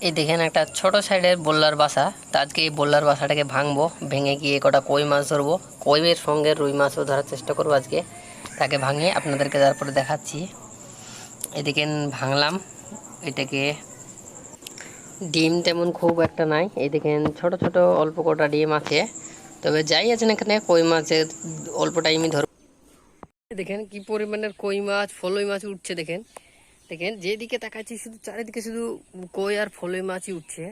এই দেখেন একটা ছোট সাইডের বোল্লার বাসা। তো আজকে এই বোল্লার বাসাটাকে ভাঙবো, ভেঙে গিয়ে কটা কই মাছ ধরবো, কইয়ের সঙ্গে রুই মাছও ধরার চেষ্টা করবো আজকে। তাকে ভাঙিয়ে আপনাদেরকে তারপরে দেখাচ্ছি। এদিকে ভাঙলাম এটাকে, ডিম তেমন খুব একটা নাই। এই দেখেন ছোট ছোট অল্প কটা ডিম আছে, তবে যাই আছেন এখানে কই মাছের অল্প টাইমই ধরবো। দেখেন কি পরিমাণের কই মাছ ফলই মাছ উঠছে। দেখেন দেখেন যেদিকে তাকাচ্ছি শুধু চারিদিকে শুধু কই আর ফলই মাছই উঠছে,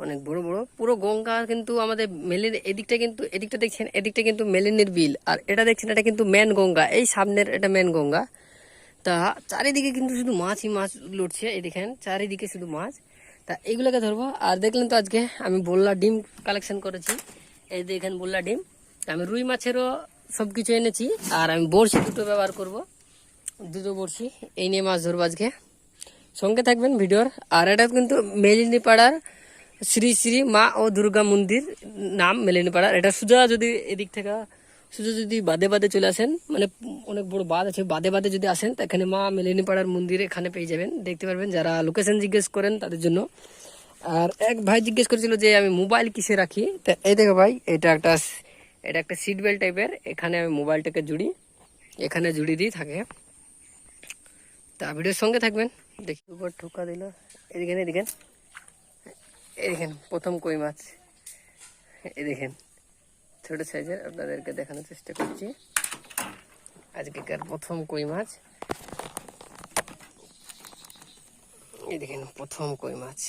অনেক বড় বড়। পুরো গঙ্গা কিন্তু আমাদের মেলিন এদিকটা, কিন্তু এদিকটা দেখছেন, এদিকটা কিন্তু মেলিনের বিল, আর এটা দেখছেন এটা কিন্তু মেন গঙ্গা, এই সামনের এটা মেন গঙ্গা। তা চারিদিকে কিন্তু শুধু মাছই মাছ লড়ছে। এই দেখেন চারিদিকে শুধু মাছ। তা এইগুলোকে ধরবো। আর দেখলেন তো আজকে আমি বোল্লা ডিম কালেকশন করেছি, এই দেখেন বোল্লা ডিম। আমি রুই মাছেরও সব কিছু এনেছি, আর আমি বড়শি দুটো ব্যবহার করব, দুটো বড়শি এই নিয়ে মাছ ধরবো আজকে। সঙ্গে থাকবেন ভিডিওর। আর এটা কিন্তু মেলিনীপাড়ার শ্রী শ্রী মা ও দুর্গা মন্দির, নাম মেলিনীপাড়ার। এটা সোজা যদি এদিক থেকে সোজা যদি বাদে বাদে চলে আসেন, মানে অনেক বড় বাঁধ আছে, বাদে বাদে যদি আসেন তো এখানে মা মেলিনীপাড়ার মন্দির এখানে পেয়ে যাবেন, দেখতে পারবেন যারা লোকেশন জিজ্ঞেস করেন তাদের জন্য। আর এক ভাই জিজ্ঞেস করেছিল যে আমি মোবাইল কিসে রাখি, তা এই দেখো ভাই, এটা একটা সিট বেল্ট টাইপের, এখানে আমি মোবাইলটাকে জুড়ি, এখানে জুড়ি দিয়ে থাকে। তা ভিডিওর সঙ্গে থাকবেন। দেখি উপর ঠোকা দিল, এদিকে এদিকে এই দেখেন প্রথম কই মাছ, এই দেখেন ছোট সাইজের, আপনাদেরকে দেখানোর চেষ্টা করছি আজকেকার প্রথম কই মাছ। এই দেখেন প্রথম কই মাছ।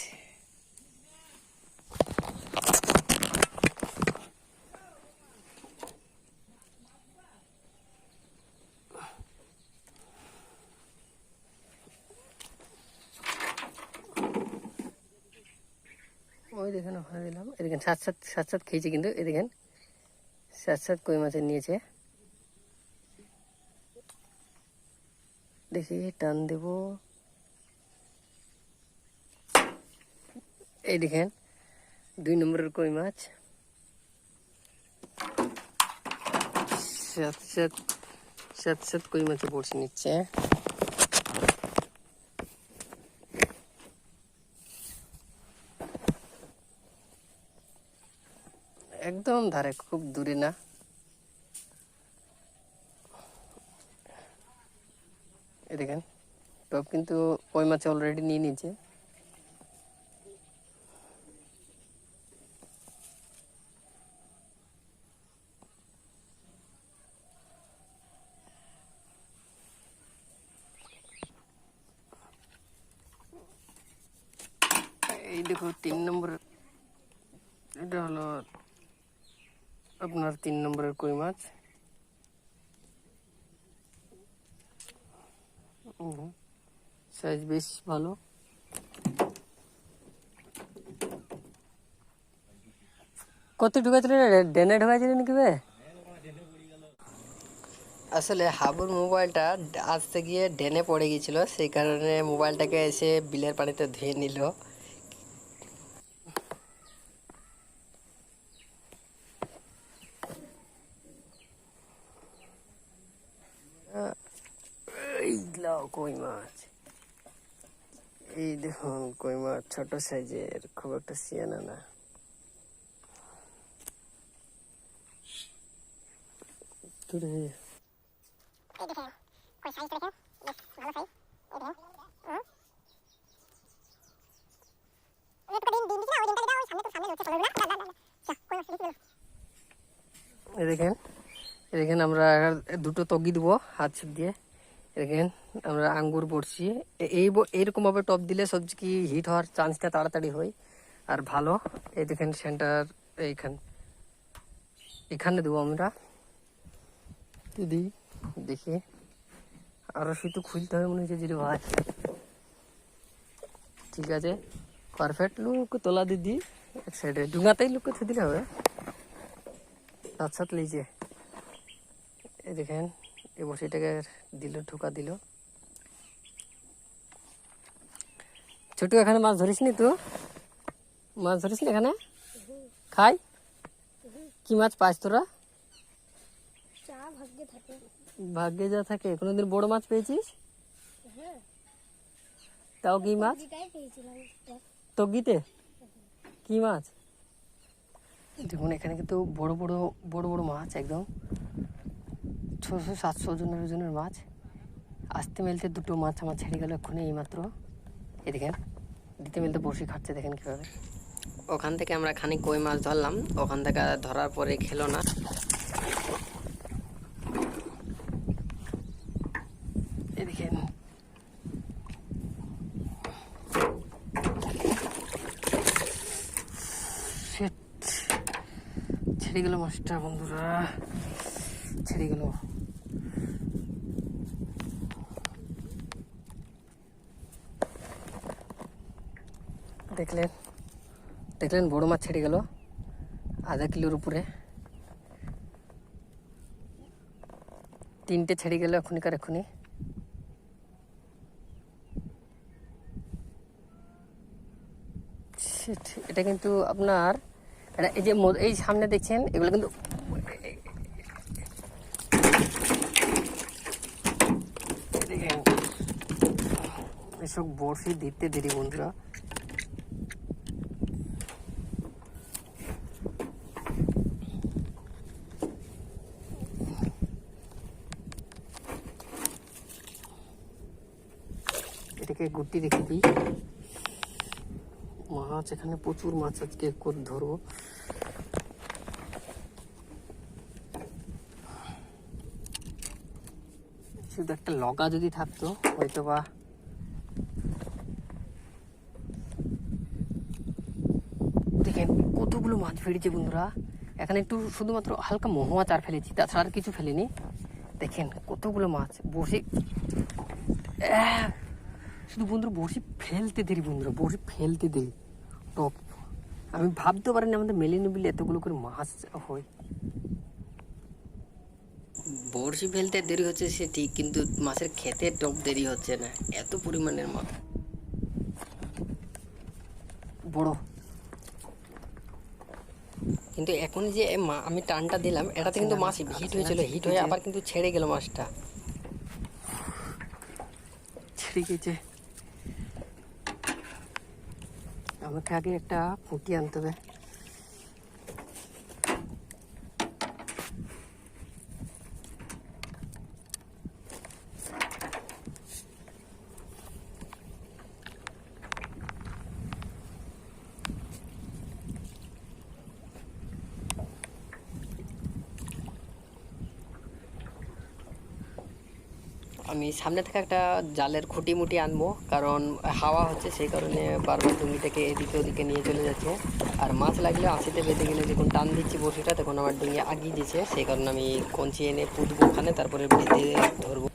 ওই দেখেন ওখানে দিলাম, এই দেখেন সাত সাত খেয়েছে কিন্তু, এই দেখেন সাত কই মাছের নিয়েছে। দেখি টান দেব, এই দেখেন 2 নম্বরের কই মাছ। সাত কই মাছে পড়ছে নিচ্ছে। একদম ধারে, খুব দূরে না। এই দেখেন টপ কিন্তু কই মাছে অলরেডি নিয়ে নিয়েছে। এই দেখো 3 নম্বর, এটা হলো আপনার 3 নম্বরের কই মাছ। সাইজ বেশ ভালো। কত ঢুকাইছিল, ডেনে ঢুকাইছিল নাকি বে? আসলে হাবুর মোবাইলটা আসতে গিয়ে ডেনে পড়ে গিয়েছিল, সেই কারণে মোবাইলটাকে এসে বিলের পানিতে ধুয়ে নিল। এইগুলো কই মাছ, এই দেখুন কই মাছ ছোট সাইজের, খুব একটা সিয়ানা না। দেখেন আমরা দুটো তগি দেবো হাত ছিপ দিয়ে। দেখেন আমরা আঙ্গুর পড়ছি, এইরকম ভাবে টপ দিলে সবজি কি হিট হওয়ার চান্সটা তাড়াতাড়ি হয় আর ভালো। এই দেখেন সেন্টার এখানে দেবো আমরা। যদি দেখি আরো শুধু খুলতে হবে মনে হচ্ছে যদি ভাই। ঠিক আছে, পারফেক্ট। লুক তোলা দিদি এক সাইডে ডুঙাতেই লুককে থুয়ে দিলে হবে, সাত লিজে। এই দেখেন এই বসিটাকে দিল, ঢোকা দিল। ছোটু এখানে মাছ ধরিস নি? তো মাছ ধরিস নি এখানে? খাই? কি মাছ পাস তোরা? ভাগ্যে যা থাকে। কোনোদিন বড় মাছ পেয়েছিস? তাও কি মাছ? তো গিতে কি মাছ? দেখুন এখানে কিন্তু বড় বড় বড় বড় মাছ, একদম 600-700 ওজনের মাছ। আসতে মেলতে দুটো মাছ আমার ছেড়ে গেল এক্ষুনি এইমাত্র। এই দেখেন দিতে মেলতে বসে খাচ্ছে, দেখেন কীভাবে। ওখান থেকে আমরা খানিক কই মাছ ধরলাম, ওখান থেকে ধরার পরে খেলো না। এই দেখেন ছেড়ে গেল মাছটা বন্ধুরা, ছেড়ে গেল। দেখলেন দেখলেন বড় মাছ ছেড়ে গেল 1/2 কিলোর উপরে। 3টে ছেড়ে গেল এক্ষুনি। এটা কিন্তু আপনার এটা এই যে এই সামনে দেখছেন এগুলো কিন্তু দেখেন এসব বড়শি দিতে দেরি বন্ধুরা। এটাকে গুটি রেখে দিই। মাছ এখানে প্রচুর মাছ আজকে ধরবো। শুধু একটা লগা যদি থাকতো হয়তো বা। দেখেন কতগুলো মাছ বেরিয়েছে বন্ধুরা। এখানে একটু শুধুমাত্র হালকা মহুয়া চার ফেলেছি, তাছাড়া আর কিছু ফেলিনি। দেখেন কতগুলো মাছ বসে, শুধু বন্ধুরা বসে ফেলতে দেরি বন্ধুরা, বসে ফেলতে দেরি টপ। আমি ভাবতে পারিনি আমাদের মেলিনো বিলে এতগুলো করে মাছ হয়। বড়শি ফেলতে দেরি হচ্ছে সে ঠিক, কিন্তু মাছের খেতে টপ দেরি হচ্ছে না, এত পরিমাণের মাছ বড়। কিন্তু এখন যে আমি টানটা দিলাম এটাতে কিন্তু মাছ হিট হয়েছিল, হিট হয়ে আবার কিন্তু ছেড়ে গেল মাছটা, ছেড়ে গেছে। আমাকে আগে একটা পুঁটি আনতে হবে। আমি সামনে থেকে একটা জালের খুঁটি মুটি আনবো, কারণ হাওয়া হচ্ছে সেই কারণে বারবার ডুঙ্গিটাকে এদিকে ওদিকে নিয়ে চলে যাচ্ছে। আর মাছ লাগলে আঁশিতে বেঁধে গেলে যখন টান দিচ্ছি বড়শিটা তখন আমার ডুঙ্গি আগিয়ে দিচ্ছে, সেই কারণে আমি কঞ্চি এনে পুঁতবো ওখানে, তারপরে বেঁধে ধরবো।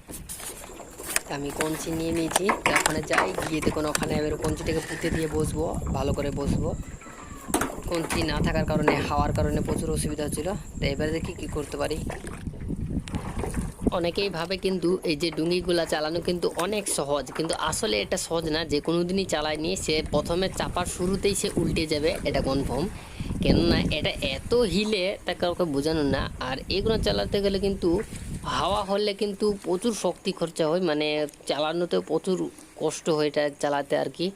আমি কঞ্চি নিয়ে নিয়েছি, ওখানে যাই গিয়ে দেখুন ওখানে এবার কঞ্চিটাকে পুঁতে দিয়ে বসবো, ভালো করে বসবো। কঞ্চি না থাকার কারণে হাওয়ার কারণে প্রচুর অসুবিধা হচ্ছিলো। তো এবারে দেখি কী করতে পারি। অনেকেই ভাবে কিন্তু এই যে ডুঙ্গিগুলা চালানো কিন্তু অনেক সহজ, কিন্তু আসলে এটা সহজ না। যে কোনো দিনই চালায়নি সে প্রথমে চাপার শুরুতেই সে উল্টে যাবে, এটা কনফার্ম। কেননা এটা এত হিলে তা কাউকে বোঝানো না। আর এগুলো চালাতে গেলে কিন্তু হাওয়া হলে কিন্তু প্রচুর শক্তি খরচা হয়, মানে চালানোতেও প্রচুর কষ্ট হয় এটা চালাতে আর কি।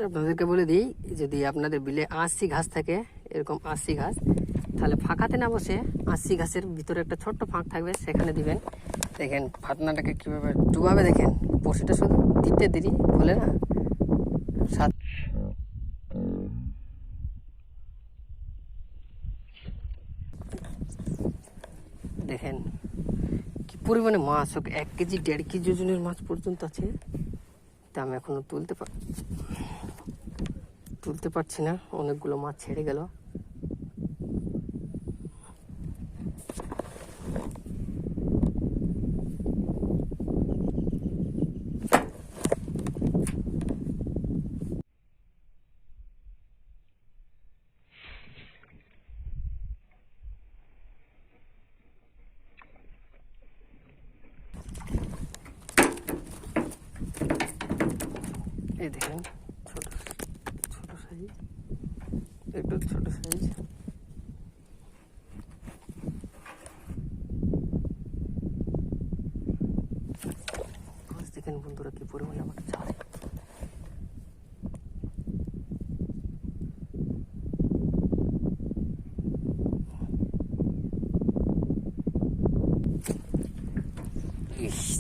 আপনাদেরকে বলে দিই, যদি আপনাদের বিলে আঁশি ঘাস থাকে, এরকম আঁশি ঘাস, তাহলে ফাঁকাতে না বসে আঁশি ঘাসের ভিতরে একটা ছোট্ট ফাঁক থাকবে, সেখানে দিবেন। দেখেন ফাতনাটাকে কীভাবে ডুবাবে, দেখেন বড়শিটা শুধু দিতে দেরি বলে না সাত। দেখেন কি পরিমাণে মাছ, 1 কেজি 1.5 কেজি ওজনের মাছ পর্যন্ত আছে। তা আমি এখনো তুলতে পারছি না, অনেকগুলো মাছ ছেড়ে গেল। এই দেখেন ছোট ছোট সাইজ, একটু ছোট সাইজ। দেখেন বন্ধুরা কি পরিমাণে আমার ছাড়ে।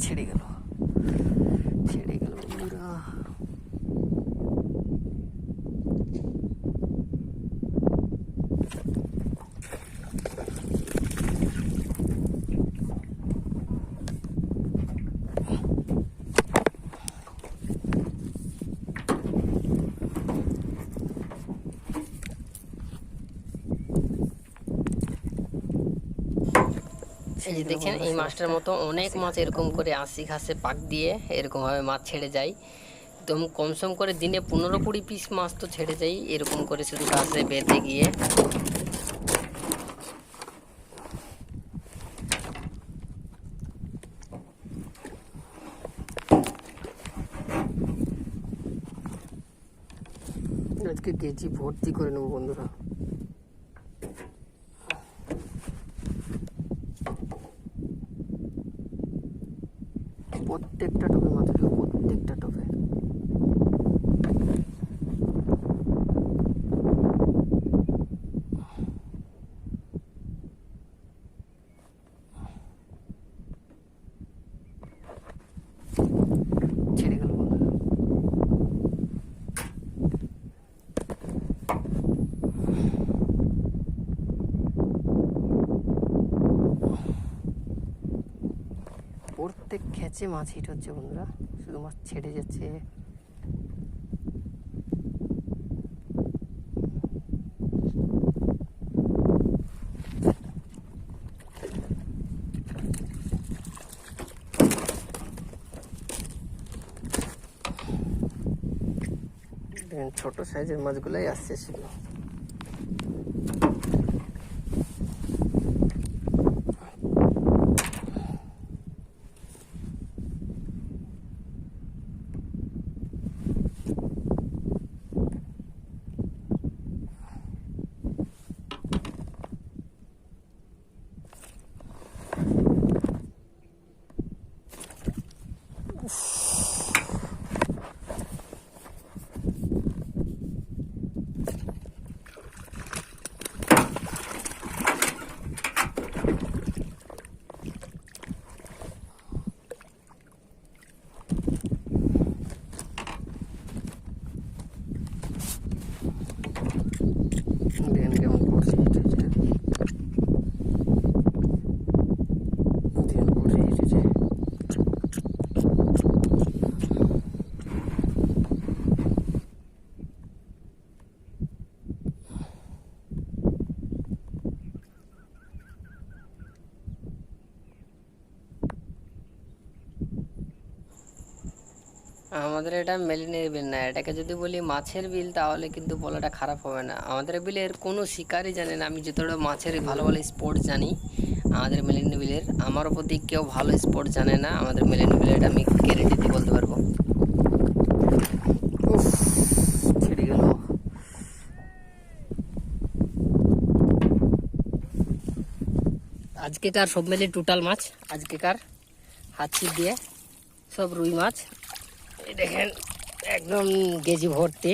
ছেড়ে গেল বন্ধুরা। এই যে দেখেন এই মাছটার মতো অনেক মাছ এরকম করে আশি ঘাসে পাক দিয়ে এরকম ভাবে মাছ ছেড়ে যায়। একদম কমসম করে দিনে 15-20 পিস মাছ তো ছেড়ে যায় এরকম করে শুধু ঘাসে বেঁধে গিয়ে। আজকে কেজি ভর্তি করে নেবো বন্ধুরা। প্রত্যেকটা টোপে মাছ উঠবে, প্রত্যেকটা টোপে। ছেড়ে গেল বন্ধুরা। প্রত্যেক খেচে মাছ হিট হচ্ছে বন্ধুরা, শুধু মাছ ছেড়ে যাচ্ছে। ছোট সাইজের মাছগুলাই আসছে শুধু। আমাদের এটা মেলিনের বিল না, এটাকে যদি বলি মাছের বিল তাহলে কিন্তু বলাটা খারাপ হবে না। আমাদের বিলের কোনো শিকারই জানে না। আমি যতটা মাছের ভালো ভালো স্পট জানি আমাদের মেলিনের বিলের, আমার প্রতি কেউ ভালো স্পট জানে না আমাদের মেলিনের বিলের, এটা আমি গ্যারেন্টি দিয়ে বলতে পারবো। ছেড়ে গেল। আজকেকার সব মিলে টোটাল মাছ আজকেকার হাত ছিপ দিয়ে সব রুই মাছ। দেখেন একদম কেজি ভর্তি।